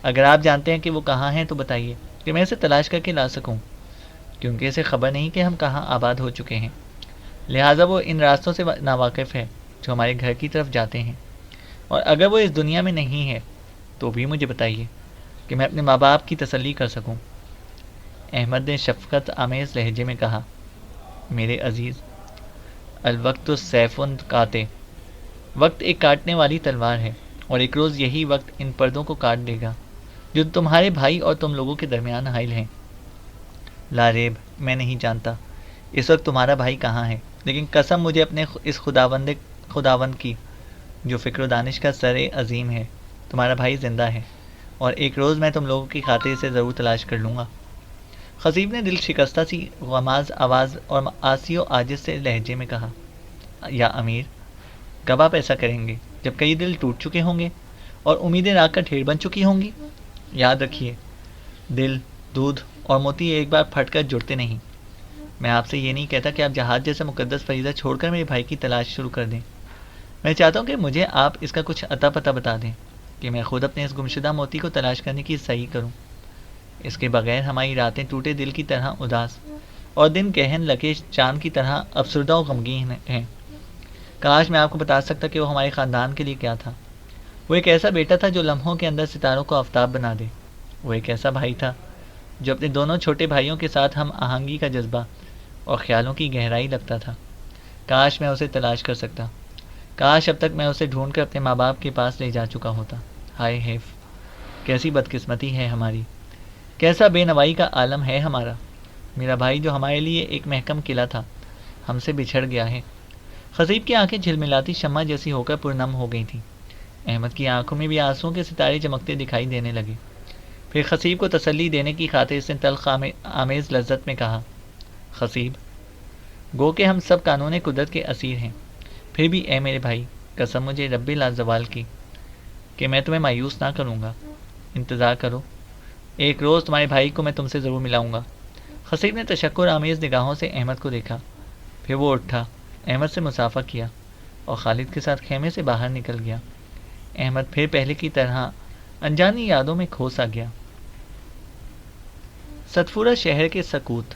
اگر آپ جانتے ہیں کہ وہ کہاں ہیں تو بتائیے کہ میں اسے تلاش کر کے لا سکوں، کیونکہ اسے خبر نہیں کہ ہم کہاں آباد ہو چکے ہیں، لہٰذا وہ ان راستوں سے ناواقف ہے جو ہمارے گھر کی طرف جاتے ہیں، اور اگر وہ اس دنیا میں نہیں ہے تو بھی مجھے بتائیے کہ میں اپنے ماں باپ کی تسلی کر سکوں۔ احمد نے شفقت آمیز لہجے میں کہا، میرے عزیز، الوقت سیف قاطع، وقت ایک کاٹنے والی تلوار ہے، اور ایک روز یہی وقت ان پردوں کو کاٹ دے گا جو تمہارے بھائی اور تم لوگوں کے درمیان حائل ہیں۔ لا ریب، میں نہیں جانتا اس وقت تمہارا بھائی کہاں ہے، لیکن قسم مجھے اپنے اس خداوند کی جو فکر و دانش کا سر عظیم ہے، تمہارا بھائی زندہ ہے، اور ایک روز میں تم لوگوں کی خاطر اسے ضرور تلاش کر لوں گا۔ خصیب نے دل شکستہ سی غماز آواز اور آسی و عاجز سے لہجے میں کہا، یا امیر، کب آپ ایسا کریں گے؟ جب کئی دل ٹوٹ چکے ہوں گے اور امیدیں راکھ کر ڈھیر بن چکی ہوں گی۔ یاد رکھیے، دل، دودھ اور موتی ایک بار پھٹ کر جڑتے نہیں۔ میں آپ سے یہ نہیں کہتا کہ آپ جہاد جیسا مقدس فریضہ چھوڑ کر میرے بھائی کی تلاش شروع کر دیں۔ میں چاہتا ہوں کہ مجھے آپ اس کا کچھ اتا پتہ بتا دیں کہ میں خود اپنے اس گمشدہ موتی کو تلاش کرنے کی صحیح کروں۔ اس کے بغیر ہماری راتیں ٹوٹے دل کی طرح اداس اور دن گہن لگے چاند کی طرح افسردہ و غمگین ہیں۔ کاش میں آپ کو بتا سکتا کہ وہ ہمارے خاندان کے لیے کیا تھا۔ وہ ایک ایسا بیٹا تھا جو لمحوں کے اندر ستاروں کو آفتاب بنا دے۔ وہ ایک ایسا بھائی تھا جو اپنے دونوں چھوٹے بھائیوں کے ساتھ ہم آہنگی کا جذبہ اور خیالوں کی گہرائی رکھتا تھا۔ کاش میں اسے تلاش کر سکتا، کاش اب تک میں اسے ڈھونڈ کر اپنے ماں باپ کے پاس لے جا چکا ہوتا۔ ہائے حیف، کیسی بدقسمتی ہے ہماری، کیسا بے نوائی کا عالم ہے ہمارا۔ میرا بھائی جو ہمارے لیے ایک محکم قلعہ تھا، ہم سے بچھڑ گیا ہے۔ خصیب کی آنکھیں جھلملاتی شمع جیسی ہو کر پرنم ہو گئی تھیں۔ احمد کی آنکھوں میں بھی آنسوؤں کے ستارے چمکتے دکھائی دینے لگے۔ پھر خصیب کو تسلی دینے کی خاطر اس نے تلخ آمیز لذت میں کہا، خصیب، گو کہ ہم سب قانون قدرت کے اسیر ہیں، پھر بھی اے میرے بھائی، قسم مجھے رب لازوال کی کہ میں تمہیں مایوس نہ کروں گا۔ انتظار کرو، ایک روز تمہارے بھائی کو میں تم سے ضرور ملاؤں گا۔ خصیب نے تشکر آمیز نگاہوں سے احمد کو دیکھا، پھر وہ اٹھا، احمد سے مصافحہ کیا اور خالد کے ساتھ خیمے سے باہر نکل گیا۔ احمد پھر پہلے کی طرح انجانی یادوں میں کھو سا گیا۔ ستفورہ شہر کے سکوت،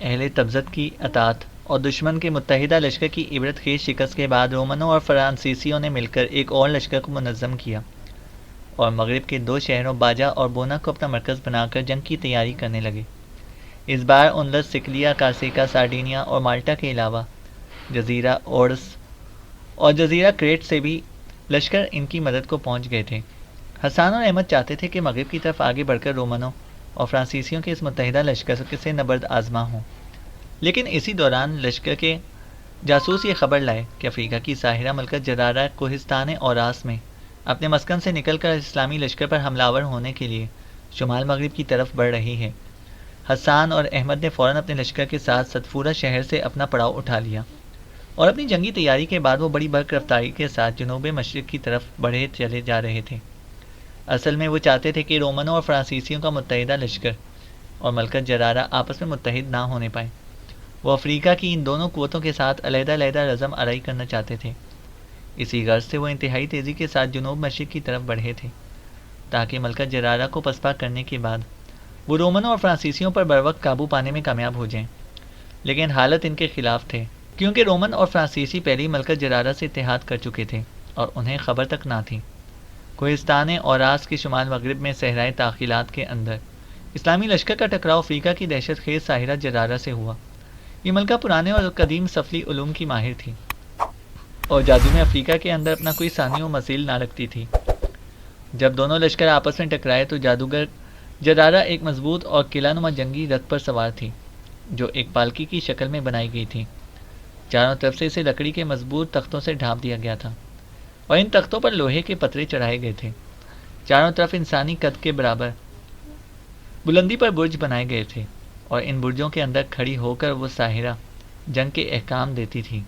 اہل تبزت کی اطاعت اور دشمن کے متحدہ لشکر کی عبرت خیز شکست کے بعد رومنوں اور فرانسیسیوں نے مل کر ایک اور لشکر کو منظم کیا اور مغرب کے دو شہروں باجا اور بونا کو اپنا مرکز بنا کر جنگ کی تیاری کرنے لگے۔ اس بار اندلس، سکلیا، کارسیکا، سارڈینیا اور مالٹا کے علاوہ جزیرہ اورس اور جزیرہ کریٹ سے بھی لشکر ان کی مدد کو پہنچ گئے تھے۔ حسان اور احمد چاہتے تھے کہ مغرب کی طرف آگے بڑھ کر رومنوں اور فرانسیسیوں کے اس متحدہ لشکر سے نبرد آزما ہوں، لیکن اسی دوران لشکر کے جاسوس یہ خبر لائے کہ افریقہ کی ساحرہ ملکت جرارہ کوہستان اوراس میں اپنے مسکن سے نکل کر اسلامی لشکر پر حملہ آور ہونے کے لیے شمال مغرب کی طرف بڑھ رہی ہے۔ حسان اور احمد نے فوراً اپنے لشکر کے ساتھ ستفورہ شہر سے اپنا پڑاؤ اٹھا لیا اور اپنی جنگی تیاری کے بعد وہ بڑی برق رفتاری کے ساتھ جنوب مشرق کی طرف بڑھے چلے جا رہے تھے۔ اصل میں وہ چاہتے تھے کہ رومنوں اور فرانسیسیوں کا متحدہ لشکر اور ملکت جرارہ آپس میں متحد نہ ہونے پائے۔ وہ افریقہ کی ان دونوں قوتوں کے ساتھ علیحدہ علیحدہ رزم آرائی کرنا چاہتے تھے۔ اسی غرض سے وہ انتہائی تیزی کے ساتھ جنوب مشرق کی طرف بڑھے تھے تاکہ ملکت جرارہ کو پسپا کرنے کے بعد وہ رومنوں اور فرانسیسیوں پر بروقت قابو پانے میں کامیاب ہو جائیں۔ لیکن حالت ان کے خلاف تھے، کیونکہ رومن اور فرانسیسی پہلے ہی ملکت جرارہ سے اتحاد کر چکے تھے اور انہیں خبر تک نہ تھی۔ کوہستان اوراس کے شمال مغرب میں صحرائے تاخیلات کے اندر اسلامی لشکر کا ٹکراؤ افریقہ کی دہشت خیز ساحرہ جرارہ سے ہوا۔ یہ ملکہ پرانے اور قدیم سفلی علوم کی ماہر تھی اور جادو میں افریقہ کے اندر اپنا کوئی ثانی و مثیل نہ رکھتی تھی۔ جب دونوں لشکر آپس میں ٹکرائے تو جادوگر جرارہ ایک مضبوط اور قلعہ نما جنگی رتھ پر سوار تھی جو ایک پالکی کی شکل میں بنائی گئی تھی۔ چاروں طرف سے اسے لکڑی کے مضبوط تختوں سے ڈھانپ دیا گیا تھا اور ان تختوں پر لوہے کے پترے چڑھائے گئے تھے۔ چاروں طرف انسانی قد کے برابر بلندی پر برج بنائے گئے تھے اور ان برجوں کے اندر کھڑی ہو کر وہ ساحرہ جنگ کے احکام دیتی تھی۔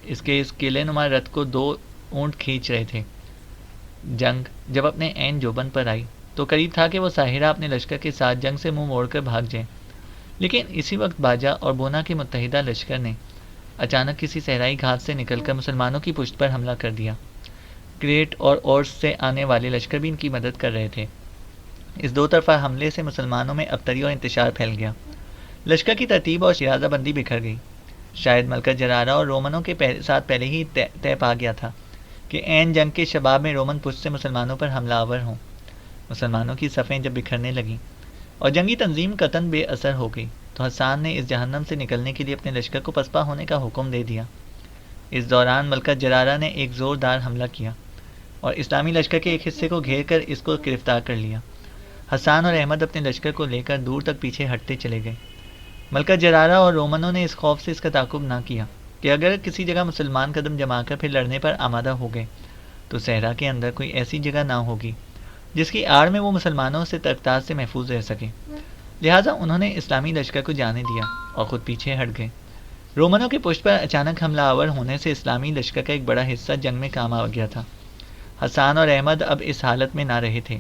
اس قلعے نما رتھ کو دو اونٹ کھینچ رہے تھے۔ جنگ جب اپنے عین جوبن پر آئی تو قریب تھا کہ وہ ساحرہ اپنے لشکر کے ساتھ جنگ سے منہ موڑ کر بھاگ جائے، لیکن اسی وقت باجا اور بونا کے متحدہ لشکر نے اچانک کسی صحرائی گھاٹ سے نکل کر مسلمانوں کی پشت پر حملہ کر دیا۔ کریٹ اور اورس سے آنے والے لشکر بھی ان کی مدد کر رہے تھے۔ اس دو طرفہ حملے سے مسلمانوں میں ابتری اور انتشار پھیل گیا۔ لشکر کی ترتیب اور شرازہ بندی بکھر گئی۔ شاید ملکہ جرارہ اور رومنوں کے ساتھ پہلے ہی طے پا گیا تھا کہ عین جنگ کے شباب میں رومن پشت سے مسلمانوں پر حملہ آور ہوں مسلمانوں کی صفیں جب بکھرنے لگیں اور جنگی تنظیم قطعاً بے اثر ہو گئی تو حسان نے اس جہنم سے نکلنے کے لیے اپنے لشکر کو پسپا ہونے کا حکم دے دیا۔ اس دوران ملکہ جرارہ نے ایک زوردار حملہ کیا اور اسلامی لشکر کے ایک حصے کو گھیر کر اس کو گرفتار کر لیا۔ حسان اور احمد اپنے لشکر کو لے کر دور تک پیچھے ہٹتے چلے گئے۔ ملکہ جرارہ اور رومنوں نے اس خوف سے اس کا تعاقب نہ کیا کہ اگر کسی جگہ مسلمان قدم جما کر پھر لڑنے پر آمادہ ہو گئے تو صحرا کے اندر کوئی ایسی جگہ نہ ہوگی جس کی آڑ میں وہ مسلمانوں سے تختاز سے محفوظ رہ سکیں، لہٰذا انہوں نے اسلامی لشکر کو جانے دیا اور خود پیچھے ہٹ گئے۔ رومنوں کے پشت پر اچانک حملہ آور ہونے سے اسلامی لشکر کا ایک بڑا حصہ جنگ میں کام آ گیا تھا۔ حسان اور احمد اب اس حالت میں نہ رہے تھے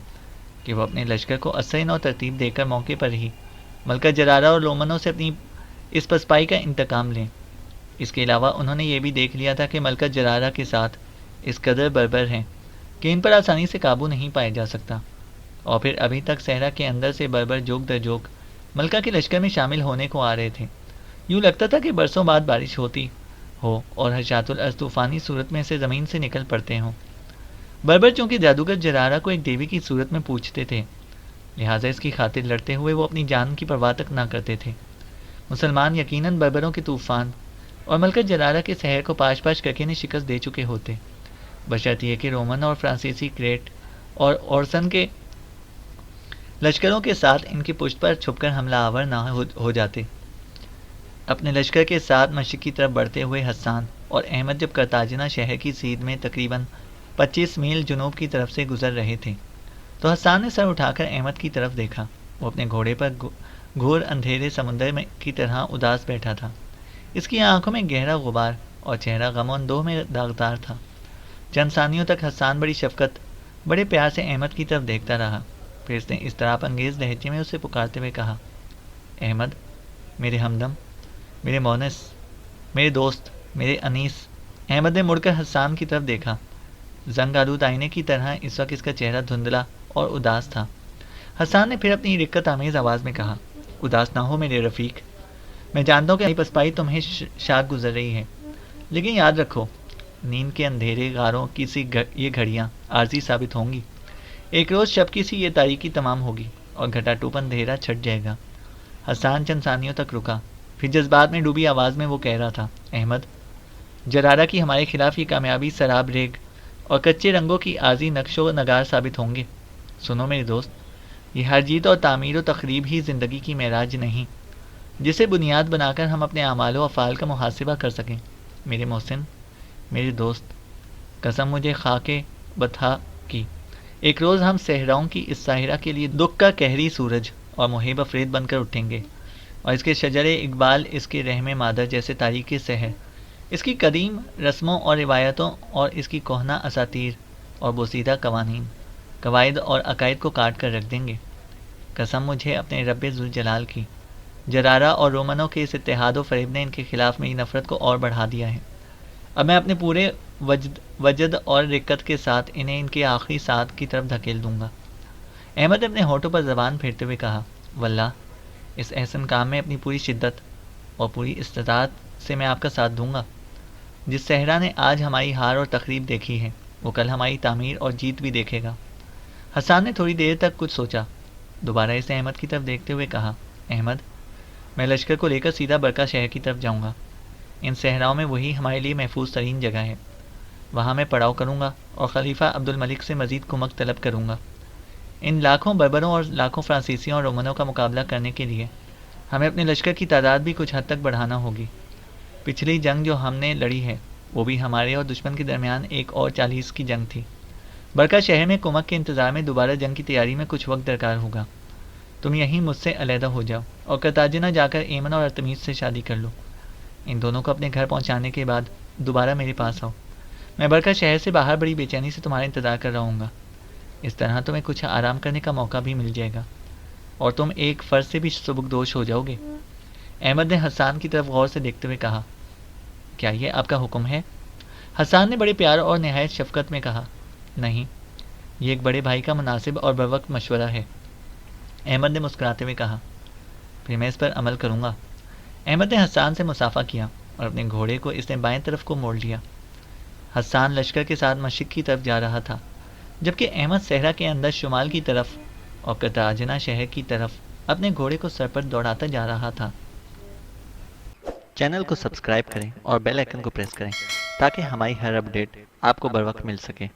کہ وہ اپنے لشکر کو اسرع و ترتیب دے کر موقع پر ہی ملکہ جرارہ اور رومنوں سے اپنی اس پسپائی کا انتقام لیں۔ اس کے علاوہ انہوں نے یہ بھی دیکھ لیا تھا کہ ملکہ جرارہ کے ساتھ اس قدر بربر ہیں کہ ان پر آسانی سے قابو نہیں پایا جا سکتا، اور پھر ابھی تک صحرا کے اندر سے بربر جوک در جوک ملکہ کے لشکر میں شامل ہونے کو آ رہے تھے۔ یوں لگتا تھا کہ برسوں بعد بارش ہوتی ہو اور حشات الارض طوفانی صورت میں سے زمین سے نکل پڑتے ہوں۔ بربر چونکہ جادوگر جرارہ کو ایک دیوی کی صورت میں پوجتے تھے، لہٰذا اس کی خاطر لڑتے ہوئے وہ اپنی جان کی پرواہ تک نہ کرتے تھے۔ مسلمان یقیناً بربروں کے طوفان اور ملکہ جرارہ کے شہر کو پاش پاش کر کے انہیں شکست دے چکے ہوتے، بشرط یہ کہ رومن اور فرانسیسی کریٹ اور اورسن کے لشکروں کے ساتھ ان کی پشت پر چھپ کر حملہ آور نہ ہو جاتے۔ اپنے لشکر کے ساتھ مشرق کی طرف بڑھتے ہوئے حسان اور احمد جب کرتاجنہ شہر کی سیدھ میں تقریباً 25 میل جنوب کی طرف سے گزر رہے تھے تو حسان نے سر اٹھا کر احمد کی طرف دیکھا۔ وہ اپنے گھوڑے پر گھور اندھیرے سمندر کی طرح اداس بیٹھا تھا۔ اس کی آنکھوں میں گہرا غبار اور چہرہ غم و اندوہ میں داغدار تھا۔ چند ثانیوں تک حسان بڑی شفقت بڑے پیار سے احمد کی طرف دیکھتا رہا، پھر اس نے اضطراب انگیز لہجے میں اسے پکارتے ہوئے کہا، احمد، میرے ہمدم، میرے مونس، میرے دوست، میرے انیس۔ احمد نے مڑ کر حسان کی طرف دیکھا۔ زنگ آلود آئینے کی طرح اس وقت اس کا چہرہ دھندلا اور اداس تھا۔ حسان نے پھر اپنی رقت آمیز آواز میں کہا، اداس نہ ہو میرے رفیق، میں جانتا ہوں کہ پسپائی تمہیں شاک گزر رہی ہے، لیکن یاد رکھو، نیند کے اندھیرے غاروں کی سی یہ گھڑیاں عارضی ثابت ہوں گی۔ ایک روز شب کی سی یہ تاریکی تمام ہوگی اور گھٹا ٹوپ اندھیرا چھٹ جائے گا۔ حسان چند ثانیوں تک رکا، پھر جذبات میں ڈوبی آواز میں وہ کہہ رہا تھا، احمد، جرارہ کی ہمارے خلاف یہ کامیابی سراب ریگ اور کچے رنگوں کی عارضی نقش و نگار ثابت ہوں گے۔ سنو میرے دوست، یہ ہر جیت اور تعمیر و تخریب ہی زندگی کی معراج نہیں جسے بنیاد بنا کر ہم اپنے اعمال و افعال کا محاسبہ کر سکیں۔ میرے محسن، میرے دوست، قسم مجھے خاک بطحا کی، ایک روز ہم صحراؤں کی اس ساحرہ کے لیے دکھ کا قہری سورج اور محب افرید بن کر اٹھیں گے، اور اس کے شجر اقبال، اس کے رحم مادر جیسے تاریخ سحر، اس کی قدیم رسموں اور روایتوں اور اس کی کہنہ اساطیر اور بوسیدہ قوانین، قواعد اور عقائد کو کاٹ کر رکھ دیں گے۔ قسم مجھے اپنے رب ذوالجلال کی، جرارہ اور رومنوں کے اس اتحاد و فریب نے ان کے خلاف میری نفرت کو اور بڑھا دیا ہے۔ اب میں اپنے پورے وجد اور رقت کے ساتھ انہیں ان کے آخری ساتھ کی طرف دھکیل دوں گا۔ احمد نے اپنے ہونٹوں پر زبان پھیرتے ہوئے کہا، واللہ اس احسن کام میں اپنی پوری شدت اور پوری استطاعت سے میں آپ کا ساتھ دوں گا۔ جس صحرا نے آج ہماری ہار اور تخریب دیکھی ہے وہ کل ہماری تعمیر اور جیت بھی دیکھے گا۔ حسان نے تھوڑی دیر تک کچھ سوچا، دوبارہ اسے احمد کی طرف دیکھتے ہوئے کہا، احمد، میں لشکر کو لے کر سیدھا برقہ شہر کی طرف جاؤں گا۔ ان صحراؤں میں وہی ہمارے لیے محفوظ ترین جگہ ہے، وہاں میں پڑاؤ کروں گا اور خلیفہ عبد الملک سے مزید کمک طلب کروں گا۔ ان لاکھوں بربروں اور لاکھوں فرانسیسیوں اور رومنوں کا مقابلہ کرنے کے لیے ہمیں اپنے لشکر کی تعداد بھی کچھ حد تک بڑھانا ہوگی۔ پچھلی جنگ جو ہم نے لڑی ہے وہ بھی ہمارے اور دشمن کے درمیان ایک اور 40 کی جنگ تھی۔ برقہ شہر میں کمک کے انتظار میں دوبارہ جنگ کی تیاری میں کچھ وقت درکار ہوگا۔ تم یہیں مجھ سے علیحدہ ہو جاؤ اور کرتاجنہ جا کر ایمن اور ارتمیس سے شادی کر لو۔ ان دونوں کو اپنے گھر پہنچانے کے بعد دوبارہ میرے پاس آؤ۔ میں برقہ شہر سے باہر بڑی بے چینی سے تمہارا انتظار کر رہا ہوں گا۔ اس طرح تمہیں کچھ آرام کرنے کا موقع بھی مل جائے گا اور تم ایک فرض سے بھی سبکدوش ہو جاؤ گے۔ احمد نے حسان کی طرف غور سے دیکھتے ہوئے کہا، کیا یہ آپ کا حکم ہے؟ حسان نے بڑے پیار اور نہایت شفقت میں کہا، نہیں، یہ ایک بڑے بھائی کا مناسب اور بروقت مشورہ ہے۔ احمد نے مسکراتے ہوئے کہا، پھر میں اس پر عمل کروں گا۔ احمد نے حسان سے مصافحہ کیا اور اپنے گھوڑے کو اس نے بائیں طرف کو موڑ لیا۔ حسان لشکر کے ساتھ مشرق کی طرف جا رہا تھا۔ جبکہ احمد صحرا کے اندر شمال کی طرف اور قطاجنہ شہر کی طرف اپنے گھوڑے کو سر پر دوڑاتا جا رہا تھا۔ چینل کو سبسکرائب کریں اور بیل آئیکن کو پریس کریں تاکہ ہماری ہر اپڈیٹ آپ کو بر وقت مل سکے۔